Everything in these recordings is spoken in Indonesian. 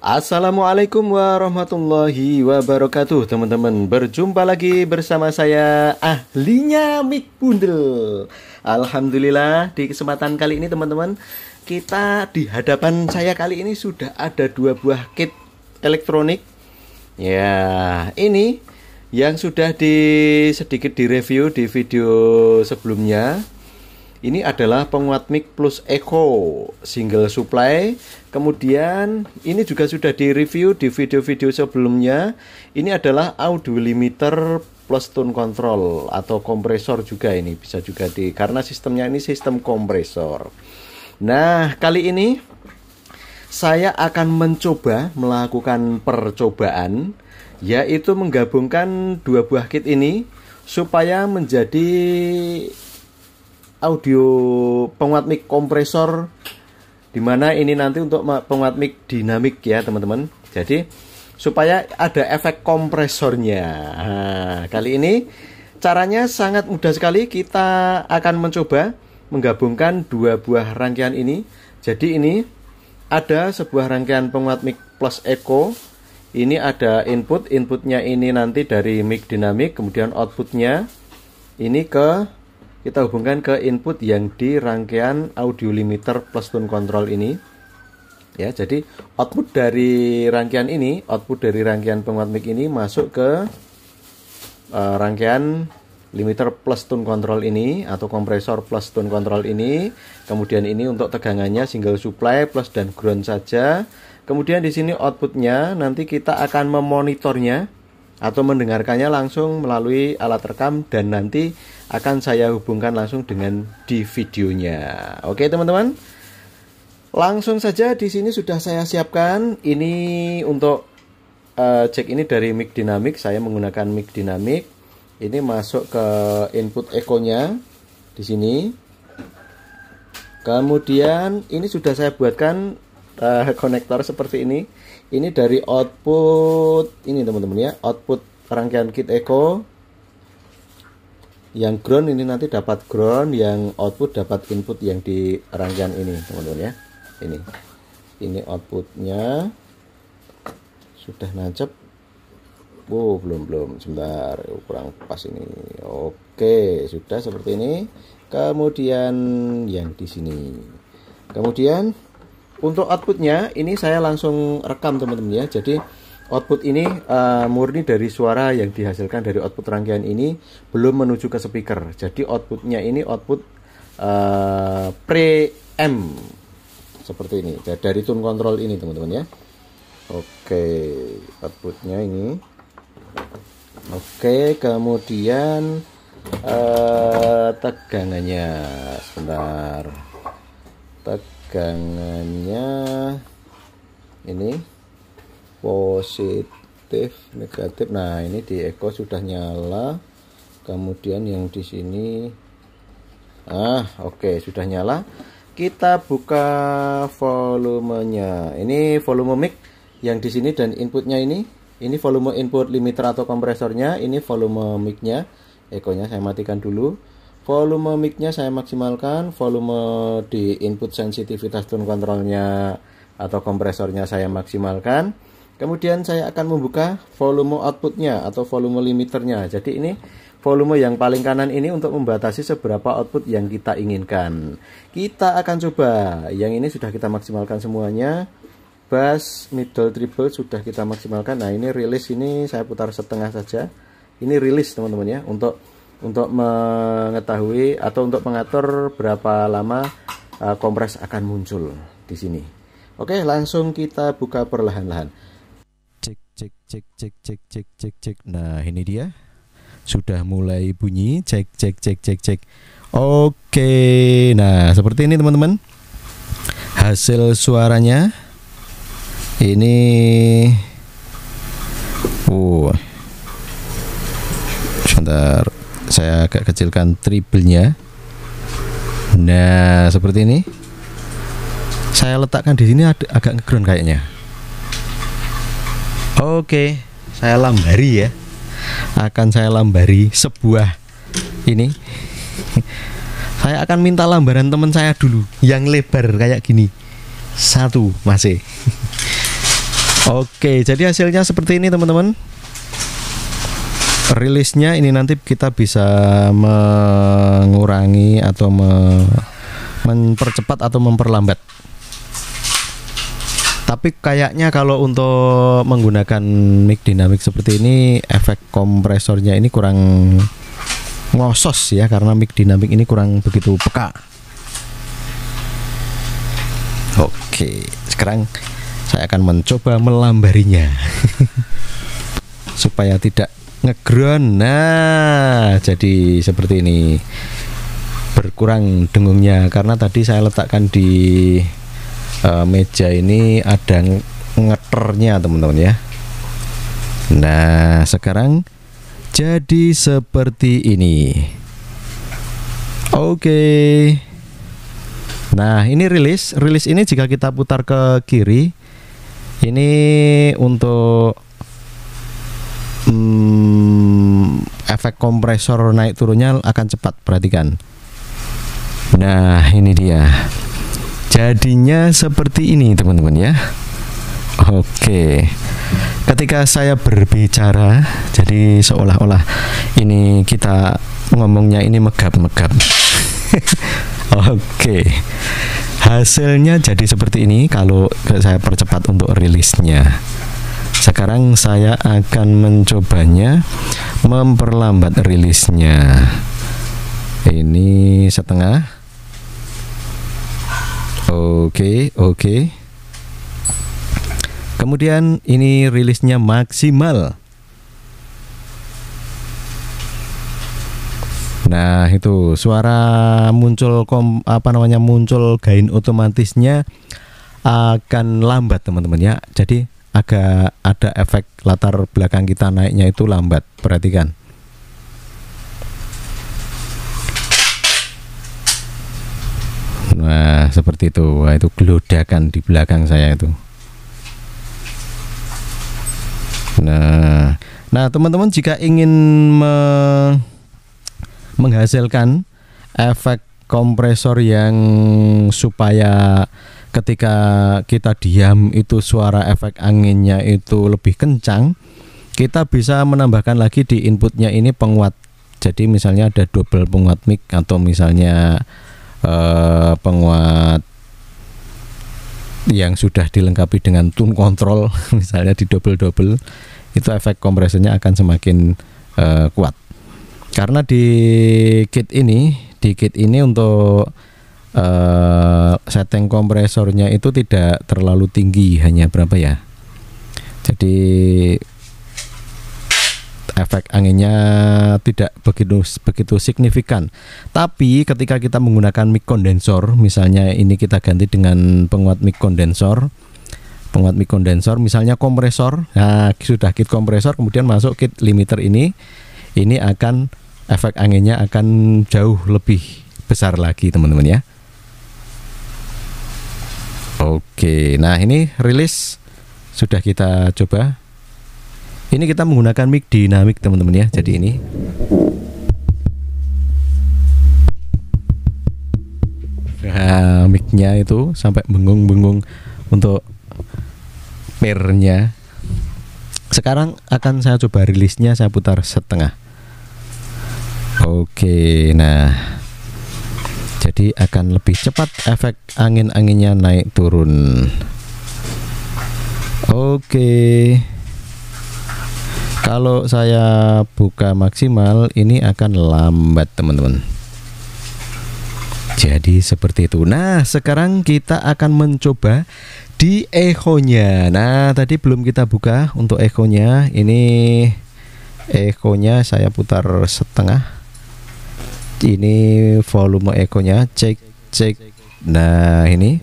Assalamualaikum warahmatullahi wabarakatuh, teman-teman. Berjumpa lagi bersama saya, ahlinya mic bundel. Alhamdulillah, di kesempatan kali ini teman-teman, kita di hadapan saya kali ini sudah ada dua buah kit elektronik. Ya, ini yang sudah sedikit direview di video sebelumnya. Ini adalah penguat mic plus echo single supply. Kemudian ini juga sudah direview di video-video sebelumnya. Ini adalah audio limiter plus tone control atau kompresor juga, ini bisa juga karena sistemnya ini sistem kompresor. Nah, kali ini saya akan mencoba melakukan percobaan, yaitu menggabungkan dua buah kit ini supaya menjadi audio penguat mic kompresor, dimana ini nanti untuk penguat mic dinamik ya teman-teman. Jadi supaya ada efek kompresornya. Nah, kali ini caranya sangat mudah sekali. Kita akan mencoba menggabungkan dua buah rangkaian ini. Jadi ini ada sebuah rangkaian penguat mic plus echo. Ini ada inputnya ini nanti dari mic dinamik, kemudian outputnya ini kita hubungkan ke input yang di rangkaian audio limiter plus tone control ini. Ya, jadi output dari rangkaian penguat mic ini masuk ke rangkaian limiter plus tone control ini atau kompresor plus tone control ini. Kemudian ini untuk tegangannya single supply plus dan ground saja. Kemudian di sini outputnya nanti kita akan memonitornya atau mendengarkannya langsung melalui alat rekam, dan nanti akan saya hubungkan langsung dengan di videonya. Oke teman-teman, langsung saja di sini sudah saya siapkan. Ini untuk cek ini dari mic dinamik, saya menggunakan mic dinamik. Ini masuk ke input echo-nya di sini. Kemudian ini sudah saya buatkan konektor seperti ini. Ini dari output ini teman-teman ya, output rangkaian kit echo. Yang ground ini nanti dapat ground, yang output dapat input yang di rangkaian ini teman-teman ya. Ini outputnya sudah nancep. Oh, belum sebentar, kurang pas ini. Oke, sudah seperti ini. Kemudian yang di sini. Kemudian untuk outputnya ini saya langsung rekam teman-teman ya. Jadi output ini murni dari suara yang dihasilkan dari output rangkaian ini, belum menuju ke speaker. Jadi outputnya ini output pre-amp seperti ini dari tone control ini teman-teman ya. Oke, outputnya ini. Oke, kemudian tegangannya sebentar. Tegangannya ini positif, negatif. Nah, ini di echo sudah nyala. Kemudian yang di sini oke, sudah nyala. Kita buka volumenya. Ini volume mic yang di sini, dan inputnya ini volume input limiter atau kompresornya. Ini volume mic-nya. Echo-nya saya matikan dulu. Volume mic-nya saya maksimalkan, volume di input sensitivitas tone controlnya atau kompresornya saya maksimalkan. Kemudian saya akan membuka volume outputnya atau volume limiternya. Jadi ini volume yang paling kanan ini untuk membatasi seberapa output yang kita inginkan. Kita akan coba. Yang ini sudah kita maksimalkan semuanya. Bass, middle, treble sudah kita maksimalkan. Nah, ini release ini saya putar setengah saja. Ini release teman-teman ya, untuk mengetahui atau untuk mengatur berapa lama kompres akan muncul di sini. Oke, langsung kita buka perlahan-lahan. Cek. Nah, ini dia. Sudah mulai bunyi. Cek. Oke. Nah, seperti ini teman-teman. Hasil suaranya. Ini sebentar, saya agak kecilkan treble-nya. Nah, seperti ini. Saya letakkan di sini agak ngeground kayaknya. Oke, saya lambari ya. Akan saya lambari sebuah ini. Saya akan minta lambaran teman saya dulu yang lebar kayak gini. Satu masih. Oke, jadi hasilnya seperti ini teman-teman. Rilisnya ini nanti kita bisa mengurangi atau mempercepat atau memperlambat. Tapi kayaknya kalau untuk menggunakan mic dinamik seperti ini, efek kompresornya ini kurang ngosos ya, karena mic dinamik ini kurang begitu peka. Oke, sekarang saya akan mencoba melambarinya supaya tidak ngeground. Nah, jadi seperti ini, berkurang dengungnya karena tadi saya letakkan di meja ini ada ngeternya teman-teman ya. Nah, sekarang jadi seperti ini. Oke. Nah, ini rilis ini jika kita putar ke kiri, ini untuk efek kompresor naik turunnya akan cepat, perhatikan. Nah, ini dia. Jadinya seperti ini teman-teman ya. Oke. Ketika saya berbicara, jadi seolah-olah ini kita ngomongnya ini megap-megap. Oke. Hasilnya jadi seperti ini kalau saya percepat untuk rilisnya. Sekarang saya akan mencobanya memperlambat rilisnya. Ini setengah. Oke. Kemudian ini rilisnya maksimal. Nah, itu suara muncul muncul gain otomatisnya akan lambat teman-teman ya. Jadi agak ada efek latar belakang kita naiknya itu lambat, perhatikan. Nah, seperti itu. Wah, itu gelodakan di belakang saya itu. Nah, teman-teman jika ingin menghasilkan efek kompresor yang supaya ketika kita diam itu suara efek anginnya itu lebih kencang, kita bisa menambahkan lagi di inputnya ini penguat. Jadi misalnya ada double penguat mic atau misalnya penguat yang sudah dilengkapi dengan tune control, misalnya di double, itu efek kompresornya akan semakin kuat. Karena di kit ini untuk setting kompresornya itu tidak terlalu tinggi, hanya berapa ya? Jadi efek anginnya tidak begitu signifikan. Tapi ketika kita menggunakan mic kondensor, misalnya ini kita ganti dengan penguat mic kondensor, misalnya kompresor. Nah, sudah kit kompresor, kemudian masuk kit limiter ini akan efek anginnya akan jauh lebih besar lagi teman-teman ya. Oke, nah ini rilis sudah kita coba. Ini kita menggunakan mic dinamik teman-teman ya. Jadi ini mic-nya itu sampai bengung-bengung untuk pair-nya. Sekarang akan saya coba rilisnya, saya putar setengah. Oke, nah jadi akan lebih cepat efek angin-anginnya naik turun. Oke. Kalau saya buka maksimal ini akan lambat teman-teman. Jadi seperti itu. Nah, sekarang kita akan mencoba di echo-nya. Nah, tadi belum kita buka untuk echo-nya. Ini echo-nya saya putar setengah. Ini volume echo-nya, cek. Nah, ini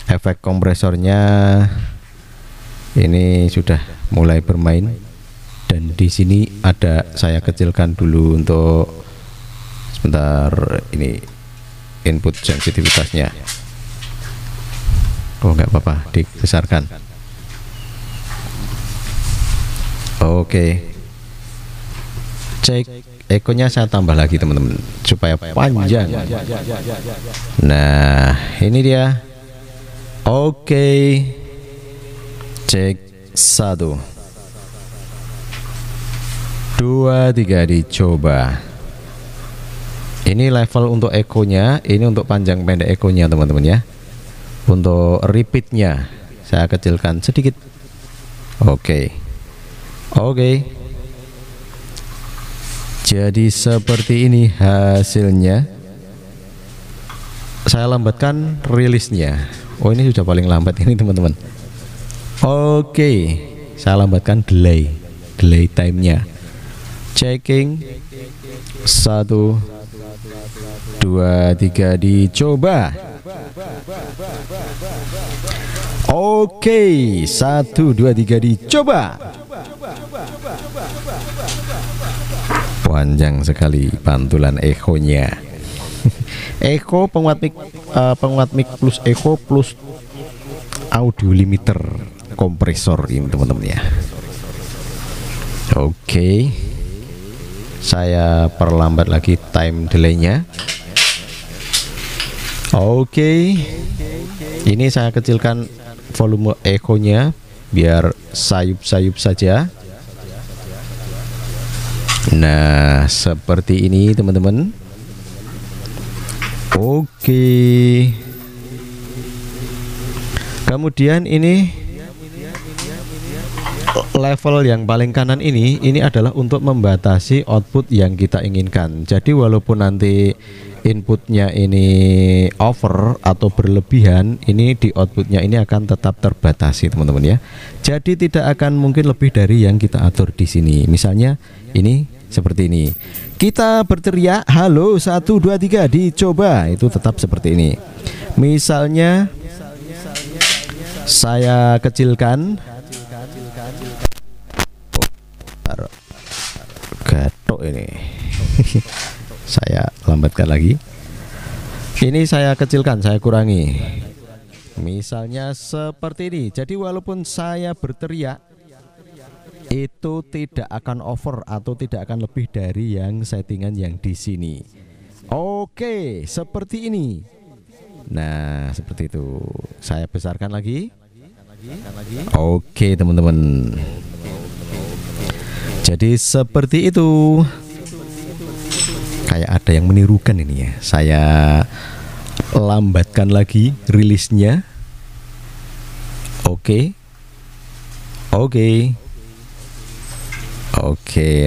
efek kompresornya ini sudah mulai bermain. Dan di sini ada, saya kecilkan dulu untuk sebentar, ini input sensitivitasnya. Oh, nggak apa-apa, dibesarkan. Oke. Cek echo-nya saya tambah lagi teman-teman supaya panjang. Nah, ini dia. Oke. Cek. 1 2 3 dicoba. Ini level untuk ekonya, ini untuk panjang pendek ekonya teman-teman ya. Untuk repeatnya saya kecilkan sedikit. Oke. Jadi seperti ini hasilnya. Saya lambatkan rilisnya. Oh, ini sudah paling lambat ini teman-teman. Oke, saya lambatkan delay time-nya. Checking 1 2 3 dicoba. Oke, 1 2 3 dicoba. Panjang sekali pantulan ekonya. Echo penguat mic plus echo plus audio limiter kompresor ini teman-teman ya. Oke. Saya perlambat lagi time delay-nya. Oke. Ini saya kecilkan volume ekonya biar sayup-sayup saja. Nah, seperti ini teman-teman. Oke. Kemudian ini level yang paling kanan ini adalah untuk membatasi output yang kita inginkan. Jadi walaupun nanti inputnya ini over atau berlebihan, ini di outputnya ini akan tetap terbatasi teman-teman ya. Jadi tidak akan mungkin lebih dari yang kita atur di sini. Misalnya ini seperti ini. Kita berteriak halo 1 2 3 dicoba, itu tetap seperti ini. Misalnya saya kecilkan. Gatok ini. Saya lambatkan lagi. Ini saya kecilkan, saya kurangi. Misalnya seperti ini. Jadi walaupun saya berteriak, itu tidak akan over atau tidak akan lebih dari yang settingan yang di sini. Oke, seperti ini. Nah, seperti itu. Saya besarkan lagi. Oke, teman-teman. Jadi seperti itu. Kayak ada yang menirukan ini ya. Saya lambatkan lagi rilisnya. Oke.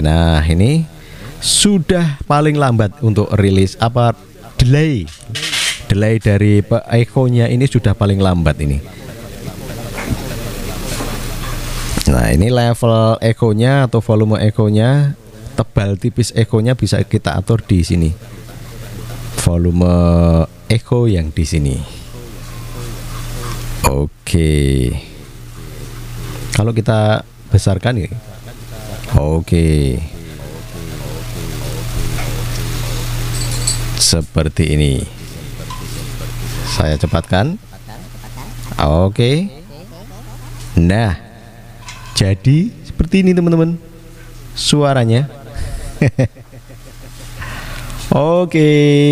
Nah ini sudah paling lambat untuk rilis delay dari echo-nya ini sudah paling lambat ini. Nah ini level echo-nya atau volume echo-nya, tebal tipis echo-nya bisa kita atur di sini. Volume echo yang di sini. Oke. Kalau kita besarkan ini. Oke. Seperti ini. Saya cepatkan. Oke. Nah, jadi seperti ini teman-teman suaranya. Oke.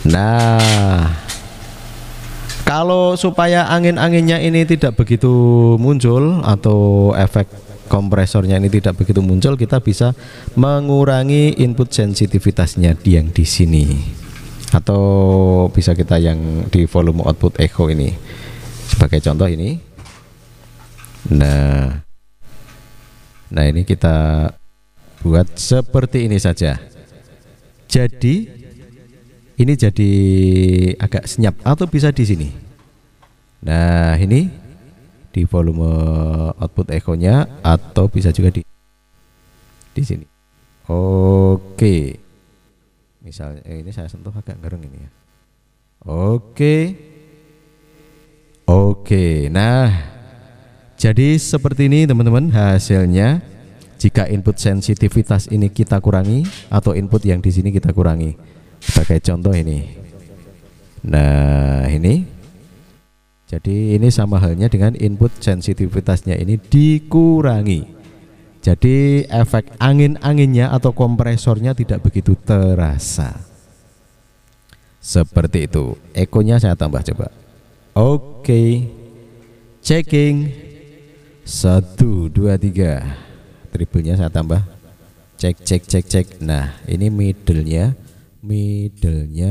Nah, kalau supaya angin-anginnya ini tidak begitu muncul atau efek kompresornya ini tidak begitu muncul, kita bisa mengurangi input sensitivitasnya yang di sini, atau bisa kita yang di volume output echo ini. Sebagai contoh ini. Nah, ini kita buat seperti ini saja. Jadi ini jadi agak senyap atau bisa di sini. Nah, ini di volume output echo-nya atau bisa juga di sini. Oke. Misalnya ini saya sentuh agak gereng ini ya. Oke. Nah, jadi seperti ini teman-teman hasilnya. Jika input sensitivitas ini kita kurangi atau input yang di sini kita kurangi. Sebagai contoh ini. Nah, ini. Jadi ini sama halnya dengan input sensitivitasnya ini dikurangi. Jadi efek angin-anginnya atau kompresornya tidak begitu terasa. Seperti itu. Ekonya saya tambah coba. Oke. Checking. 1 2 3. Triplenya saya tambah. Cek. Nah, ini middle-nya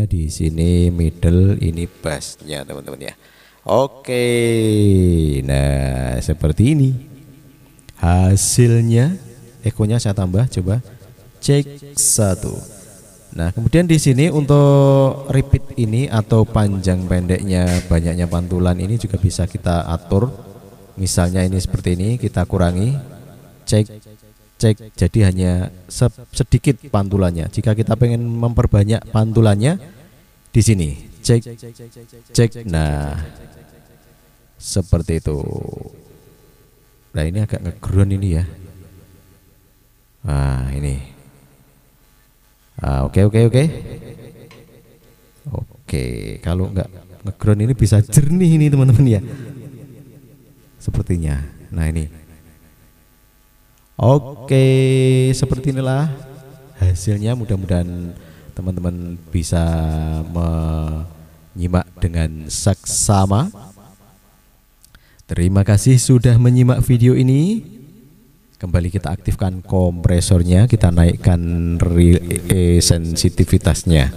di sini, middle ini bassnya teman-teman ya. Oke. Nah, seperti ini hasilnya. Ekonya saya tambah, coba cek 1. Nah, kemudian di sini untuk repeat ini atau panjang pendeknya, banyaknya pantulan ini juga bisa kita atur. Misalnya ini seperti ini, kita kurangi, cek, jadi hanya sedikit pantulannya. Jika kita pengen memperbanyak pantulannya, di sini, cek. Nah, seperti itu. Nah, ini agak ngeground ini ya. Nah, ini. Oke. Kalau nggak ngeground ini bisa jernih ini teman-teman ya. Sepertinya. Nah, ini. Oke, seperti inilah hasilnya. Mudah-mudahan teman-teman bisa menyimak dengan saksama. Terima kasih sudah menyimak video ini. Kembali kita aktifkan kompresornya, kita naikkan sensitivitasnya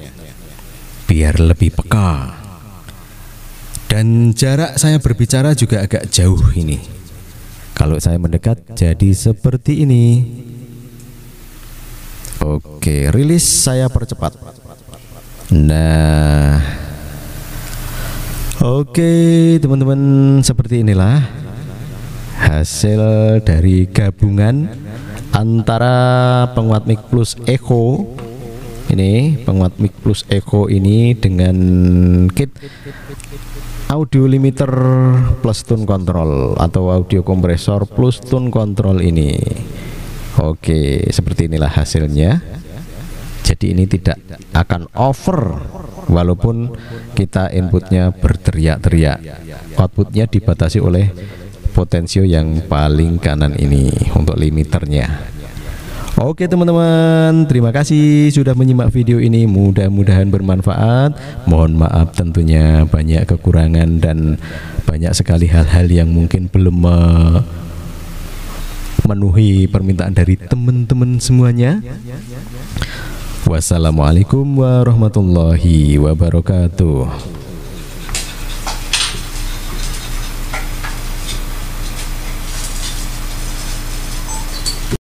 biar lebih peka. Dan jarak saya berbicara juga agak jauh ini. Kalau saya mendekat jadi seperti ini. Oke, rilis saya percepat. Nah, oke teman-teman, seperti inilah hasil dari gabungan antara penguat mic plus echo ini, penguat mic plus echo ini dengan kit audio limiter plus tone control atau audio kompresor plus tone control ini. Oke, seperti inilah hasilnya. Jadi ini tidak akan over walaupun kita inputnya berteriak-teriak. Outputnya dibatasi oleh potensio yang paling kanan ini untuk limiternya. Oke teman-teman, terima kasih sudah menyimak video ini. Mudah-mudahan bermanfaat. Mohon maaf tentunya banyak kekurangan dan banyak sekali hal-hal yang mungkin belum memenuhi permintaan dari teman-teman semuanya. Wassalamualaikum warahmatullahi wabarakatuh.